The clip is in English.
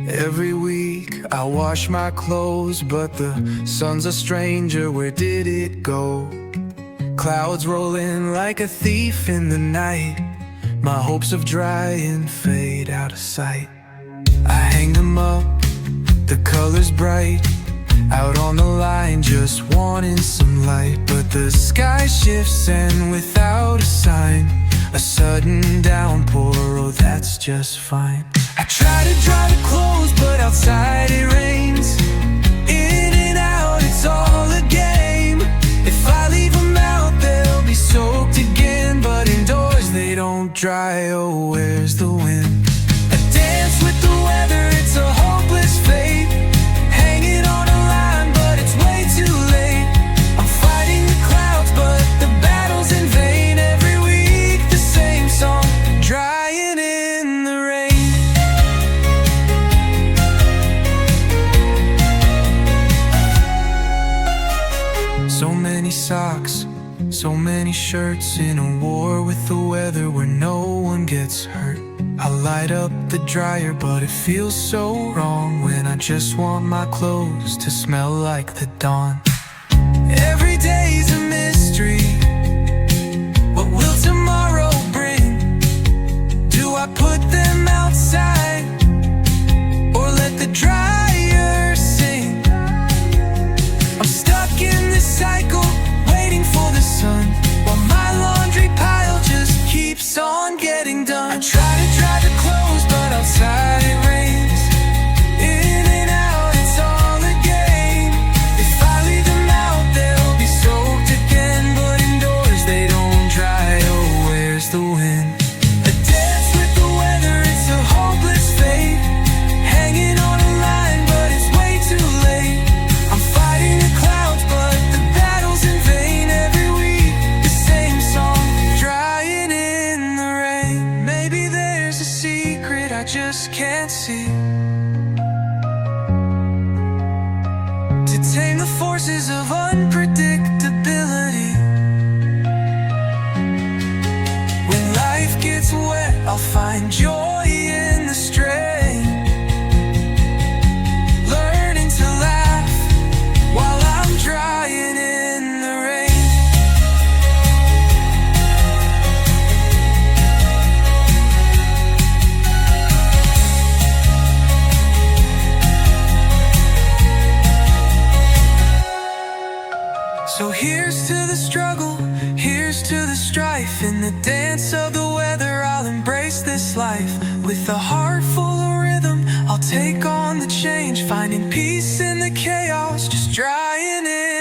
Every week I wash my clothes, but the sun's a stranger, where did it go? Clouds roll in like a thief in the night. My hopes of dry and fade out of sight. I hang them up, the colors bright, out on the line just wanting some light. But the sky shifts and without a sign, a sudden downpour, oh that's just fine. I try to dry the clothes, but outside it rains. In and out, it's all a game. If I leave them out, they'll be soaked again. But indoors they don't dry, oh where's the wind? A dance with the weather, it's a hopeless fate. Hanging on a line, but it's way too late. I'm fighting the clouds, but the battle's in vain. Every week the same song, drying in the rain. So many socks, so many shirts, in a war with the weather where no one gets hurt. I light up the dryer, but it feels so wrong when I just want my clothes to smell like the dawn. Every day's a mystery. What will tomorrow bring? Do I put them outside or let the dryer sing? I'm stuck in this cycle, waiting for the sun, while my laundry pile just keeps on getting done. I try to dry the clothes, but outside it rains. In and out, it's all a game. If I leave them out, they'll be soaked again. But indoors they don't dry, oh where's the wind? A dance with the weather, it's a hopeless fate. Hanging on a line, but it's way too late. I'm fighting the clouds, but the battle's in vain. Every week, the same song, drying in the rain. Maybe there's a secret I just can't see, to tame the forces of unpredictability. When life gets wet, I'll find joy in the strain, learning to laugh while I'm drying in the rain. So here's to the struggle, here's to the strife. In the dance of the weather, I'll embrace this life. With a heart full of rhythm, I'll take on the change, finding peace in the chaos, just drying in